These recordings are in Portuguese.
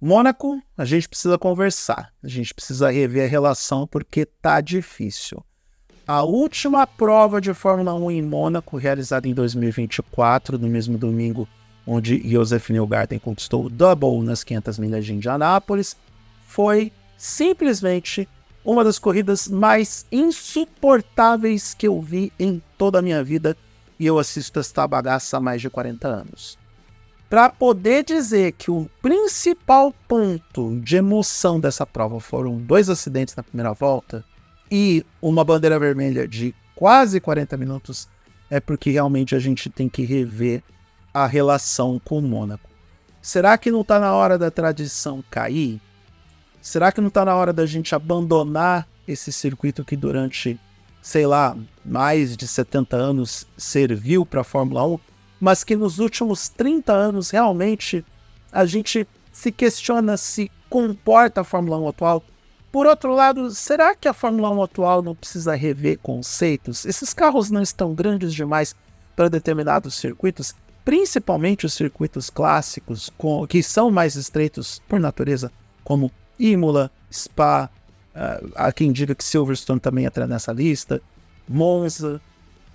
Mônaco, a gente precisa conversar, a gente precisa rever a relação porque tá difícil. A última prova de Fórmula 1 em Mônaco, realizada em 2024, no mesmo domingo onde Josef Newgarden conquistou o double nas 500 milhas de Indianápolis, foi simplesmente uma das corridas mais insuportáveis que eu vi em toda a minha vida, e eu assisto esta bagaça há mais de 40 anos. Para poder dizer que o principal ponto de emoção dessa prova foram 2 acidentes na primeira volta e uma bandeira vermelha de quase 40 minutos, é porque realmente a gente tem que rever a relação com o Mônaco. Será que não está na hora da tradição cair? Será que não está na hora da gente abandonar esse circuito que durante, sei lá, mais de 70 anos serviu para a Fórmula 1, mas que nos últimos 30 anos realmente a gente se questiona se comporta a Fórmula 1 atual? Por outro lado, será que a Fórmula 1 atual não precisa rever conceitos? Esses carros não estão grandes demais para determinados circuitos, principalmente os circuitos clássicos, que são mais estreitos por natureza, como Imola, Spa, há quem diga que Silverstone também entra nessa lista, Monza.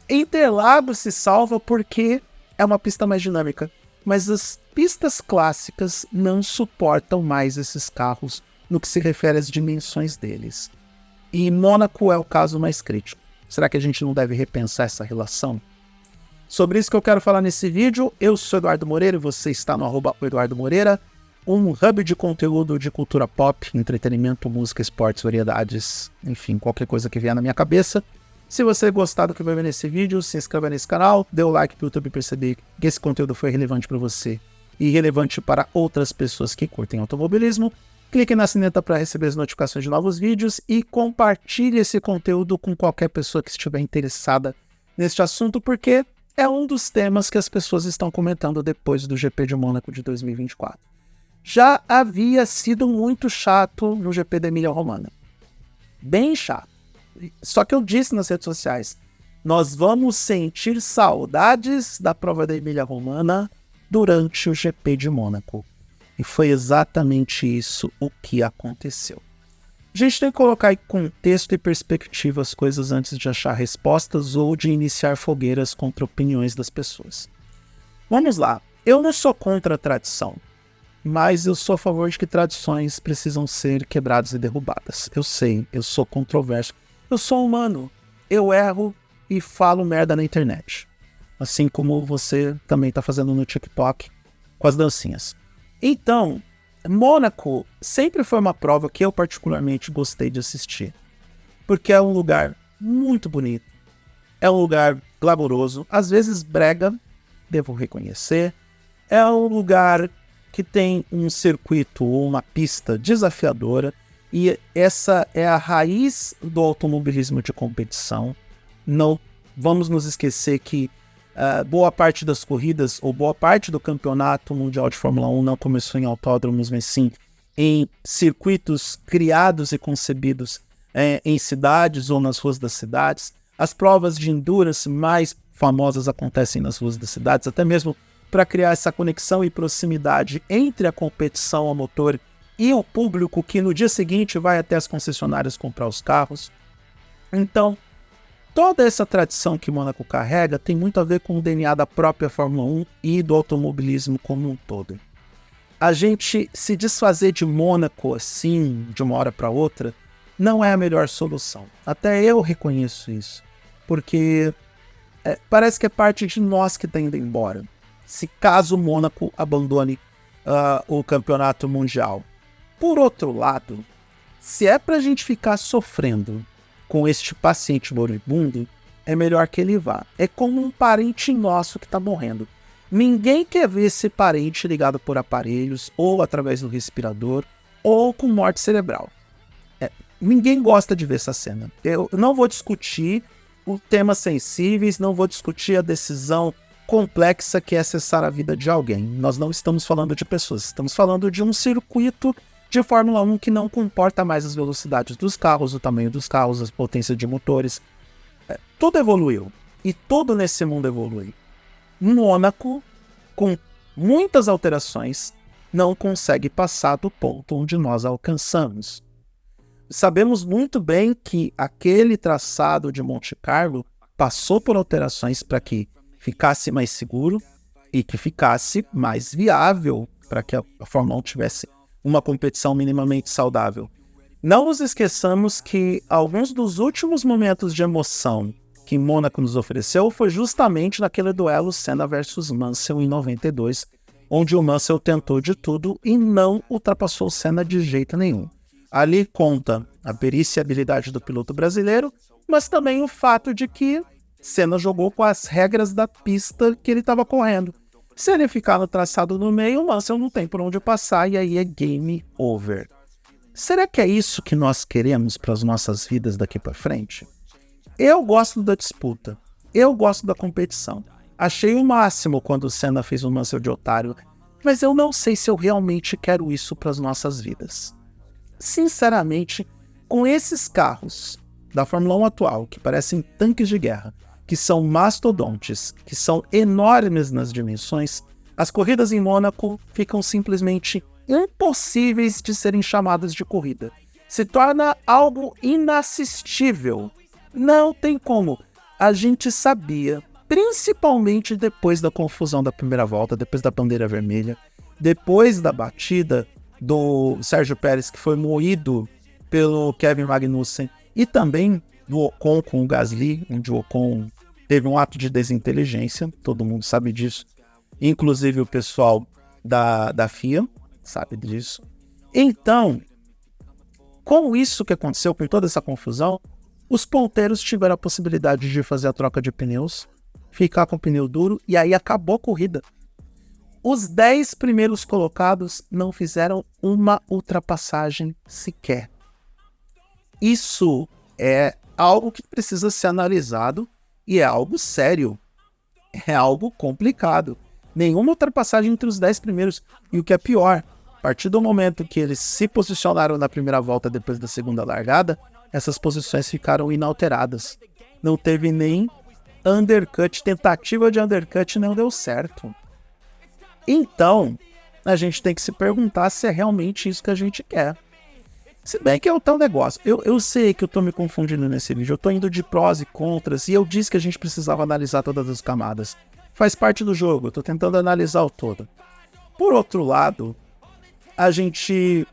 Interlagos se salva porque é uma pista mais dinâmica, mas as pistas clássicas não suportam mais esses carros no que se refere às dimensões deles. E Mônaco é o caso mais crítico. Será que a gente não deve repensar essa relação? Sobre isso que eu quero falar nesse vídeo. Eu sou Eduardo Moreira e você está no @EduardoMoreira, um hub de conteúdo de cultura pop, entretenimento, música, esportes, variedades, enfim, qualquer coisa que vier na minha cabeça. Se você gostar do que vai ver nesse vídeo, se inscreva nesse canal, dê o like para o YouTube perceber que esse conteúdo foi relevante para você e relevante para outras pessoas que curtem automobilismo. Clique na sineta para receber as notificações de novos vídeos e compartilhe esse conteúdo com qualquer pessoa que estiver interessada neste assunto, porque é um dos temas que as pessoas estão comentando depois do GP de Mônaco de 2024. Já havia sido muito chato no GP da Emília-Romagna. Bem chato. Só que eu disse nas redes sociais, nós vamos sentir saudades da prova da Emília-Romagna durante o GP de Mônaco. E foi exatamente isso o que aconteceu. A gente tem que colocar em contexto e perspectiva as coisas antes de achar respostas ou de iniciar fogueiras contra opiniões das pessoas. Vamos lá, eu não sou contra a tradição, mas eu sou a favor de que tradições precisam ser quebradas e derrubadas. Eu sei, eu sou controverso. Eu sou humano, eu erro e falo merda na internet. Assim como você também está fazendo no TikTok com as dancinhas. Então, Mônaco sempre foi uma prova que eu particularmente gostei de assistir. Porque é um lugar muito bonito, é um lugar glamouroso, às vezes brega, devo reconhecer. É um lugar que tem um circuito ou uma pista desafiadora. E essa é a raiz do automobilismo de competição. Não vamos nos esquecer que boa parte das corridas, ou boa parte do campeonato mundial de Fórmula 1 não começou em autódromos, mas sim em circuitos criados e concebidos em cidades ou nas ruas das cidades. As provas de endurance mais famosas acontecem nas ruas das cidades, até mesmo para criar essa conexão e proximidade entre a competição a motor e o público que no dia seguinte vai até as concessionárias comprar os carros. Então, toda essa tradição que Mônaco carrega tem muito a ver com o DNA da própria Fórmula 1 e do automobilismo como um todo. A gente se desfazer de Mônaco assim, de uma hora para outra, não é a melhor solução. Até eu reconheço isso, porque parece que é parte de nós que está indo embora. Se caso Mônaco abandone o campeonato mundial. Por outro lado, se é pra gente ficar sofrendo com este paciente moribundo, é melhor que ele vá. É como um parente nosso que tá morrendo. Ninguém quer ver esse parente ligado por aparelhos, ou através do respirador, ou com morte cerebral. Ninguém gosta de ver essa cena. Eu não vou discutir os temas sensíveis, não vou discutir a decisão complexa que é cessar a vida de alguém. Nós não estamos falando de pessoas, estamos falando de um circuito de Fórmula 1 que não comporta mais as velocidades dos carros, o tamanho dos carros, as potências de motores. Tudo evoluiu. E tudo nesse mundo evolui. Mônaco, com muitas alterações, não consegue passar do ponto onde nós alcançamos. Sabemos muito bem que aquele traçado de Monte Carlo passou por alterações para que ficasse mais seguro e que ficasse mais viável para que a Fórmula 1 tivesse uma competição minimamente saudável. Não nos esqueçamos que alguns dos últimos momentos de emoção que Mônaco nos ofereceu foi justamente naquele duelo Senna versus Mansell em 92, onde o Mansell tentou de tudo e não ultrapassou o Senna de jeito nenhum. Ali conta a perícia e a habilidade do piloto brasileiro, mas também o fato de que Senna jogou com as regras da pista que ele estava correndo. Se ele ficar no traçado no meio, o Mansell não tem por onde passar e aí é game over. Será que é isso que nós queremos para as nossas vidas daqui para frente? Eu gosto da disputa, eu gosto da competição. Achei o máximo quando o Senna fez o Mansell de otário, mas eu não sei se eu realmente quero isso para as nossas vidas. Sinceramente, com esses carros da Fórmula 1 atual, que parecem tanques de guerra, que são mastodontes, que são enormes nas dimensões, as corridas em Mônaco ficam simplesmente impossíveis de serem chamadas de corrida. Se torna algo inassistível. Não tem como. A gente sabia, principalmente depois da confusão da primeira volta, depois da bandeira vermelha, depois da batida do Sérgio Pérez, que foi moído pelo Kevin Magnussen, e também do Ocon com o Gasly, onde o Ocon teve um ato de desinteligência, todo mundo sabe disso, inclusive o pessoal da FIA sabe disso. Então, com isso que aconteceu, com toda essa confusão, os ponteiros tiveram a possibilidade de fazer a troca de pneus, ficar com o pneu duro, e aí acabou a corrida. Os 10 primeiros colocados não fizeram uma ultrapassagem sequer. Isso é algo que precisa ser analisado e é algo sério. É algo complicado. Nenhuma ultrapassagem entre os 10 primeiros. E o que é pior, a partir do momento que eles se posicionaram na primeira volta depois da segunda largada, essas posições ficaram inalteradas. Não teve nem undercut, tentativa de undercut não deu certo. Então, a gente tem que se perguntar se é realmente isso que a gente quer. Se bem que é o tal negócio. Eu sei que eu tô me confundindo nesse vídeo. Eu tô indo de prós e contras. E eu disse que a gente precisava analisar todas as camadas. Faz parte do jogo. Eu tô tentando analisar o todo. Por outro lado, a gente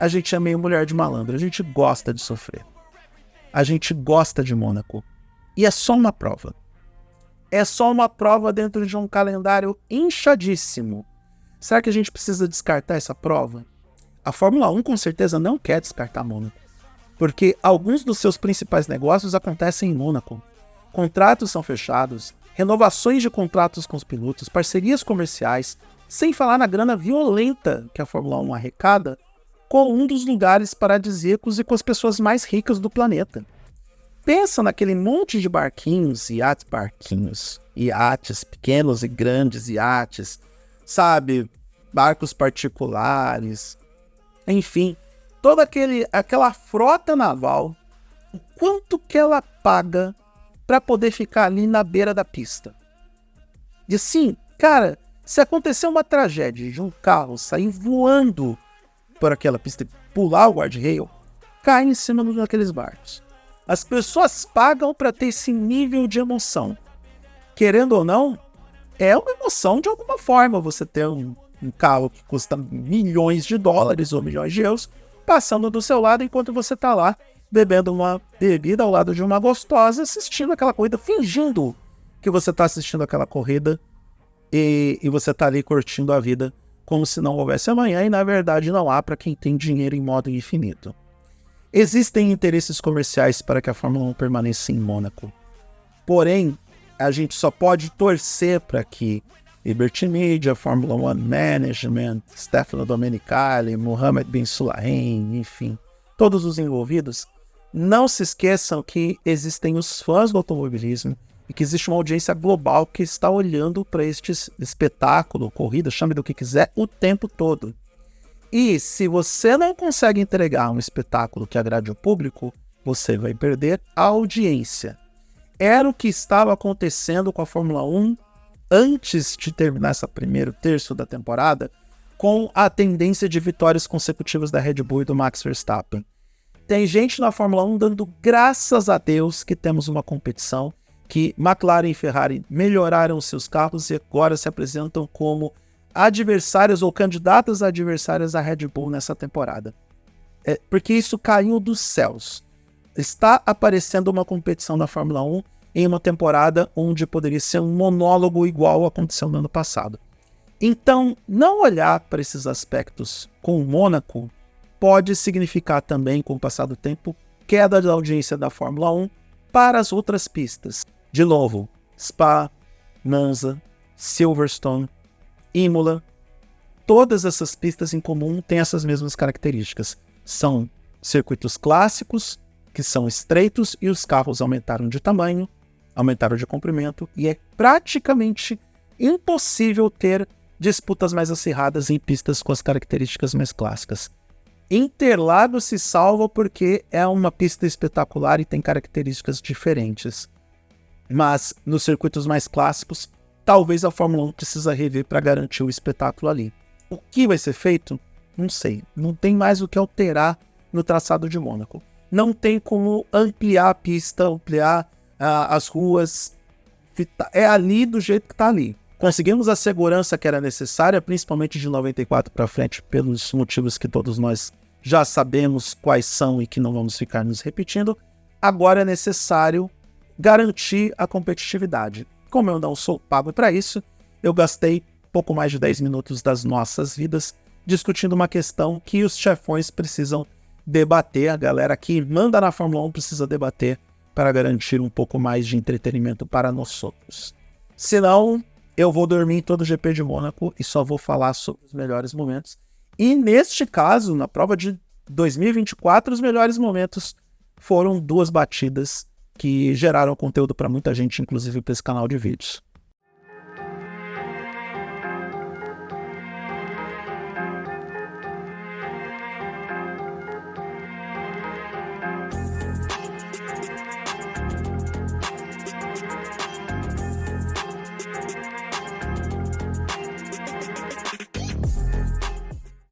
é meio mulher de malandro. A gente gosta de sofrer. A gente gosta de Mônaco. E é só uma prova. É só uma prova dentro de um calendário inchadíssimo. Será que a gente precisa descartar essa prova? A Fórmula 1 com certeza não quer descartar Mônaco, porque alguns dos seus principais negócios acontecem em Mônaco. Contratos são fechados, renovações de contratos com os pilotos, parcerias comerciais, sem falar na grana violenta que a Fórmula 1 arrecada com um dos lugares paradisíacos e com as pessoas mais ricas do planeta. Pensa naquele monte de barquinhos, iates, pequenos e grandes iates, sabe, barcos particulares, enfim, toda aquela frota naval, o quanto que ela paga para poder ficar ali na beira da pista. E assim, cara, se acontecer uma tragédia de um carro sair voando por aquela pista e pular o guardrail, cai em cima daqueles barcos. As pessoas pagam para ter esse nível de emoção. Querendo ou não, é uma emoção de alguma forma você ter um carro que custa milhões de dólares ou milhões de euros passando do seu lado enquanto você está lá bebendo uma bebida ao lado de uma gostosa, assistindo aquela corrida, fingindo que você está assistindo aquela corrida e você está ali curtindo a vida como se não houvesse amanhã, e na verdade não há para quem tem dinheiro em modo infinito. Existem interesses comerciais para que a Fórmula 1 permaneça em Mônaco. Porém, a gente só pode torcer para que Liberty Media, Fórmula 1 Management, Stefano Domenicali, Mohammed bin Sulayem, enfim, todos os envolvidos, não se esqueçam que existem os fãs do automobilismo e que existe uma audiência global que está olhando para este espetáculo, corrida, chame do que quiser, o tempo todo. E se você não consegue entregar um espetáculo que agrade o público, você vai perder a audiência. Era o que estava acontecendo com a Fórmula 1 antes de terminar esse primeiro terço da temporada, com a tendência de vitórias consecutivas da Red Bull e do Max Verstappen. Tem gente na Fórmula 1 dando graças a Deus que temos uma competição, que McLaren e Ferrari melhoraram seus carros e agora se apresentam como adversários ou candidatas adversárias à Red Bull nessa temporada. Porque isso caiu dos céus. Está aparecendo uma competição da Fórmula 1 em uma temporada onde poderia ser um monólogo igual aconteceu no ano passado. Então, não olhar para esses aspectos com o Mônaco pode significar também, com o passar do tempo, queda da audiência da Fórmula 1 para as outras pistas. De novo, Spa, Monza, Silverstone, Imola, todas essas pistas em comum têm essas mesmas características. São circuitos clássicos, que são estreitos, e os carros aumentaram de tamanho, aumentaram de comprimento, e é praticamente impossível ter disputas mais acirradas em pistas com as características mais clássicas. Interlagos se salva porque é uma pista espetacular e tem características diferentes. Mas nos circuitos mais clássicos, talvez a Fórmula 1 precisa rever para garantir o espetáculo ali. O que vai ser feito? Não sei. Não tem mais o que alterar no traçado de Mônaco. Não tem como ampliar a pista, ampliar as ruas. É ali do jeito que está ali. Conseguimos a segurança que era necessária, principalmente de 94 para frente, pelos motivos que todos nós já sabemos quais são e que não vamos ficar nos repetindo. Agora é necessário garantir a competitividade. Como eu não sou pago para isso, eu gastei pouco mais de 10 minutos das nossas vidas discutindo uma questão que os chefões precisam debater, a galera que manda na Fórmula 1 precisa debater para garantir um pouco mais de entretenimento para nós outros. Senão, eu vou dormir em todo o GP de Mônaco e só vou falar sobre os melhores momentos. E neste caso, na prova de 2024, os melhores momentos foram duas batidas que geraram conteúdo para muita gente, inclusive para esse canal de vídeos.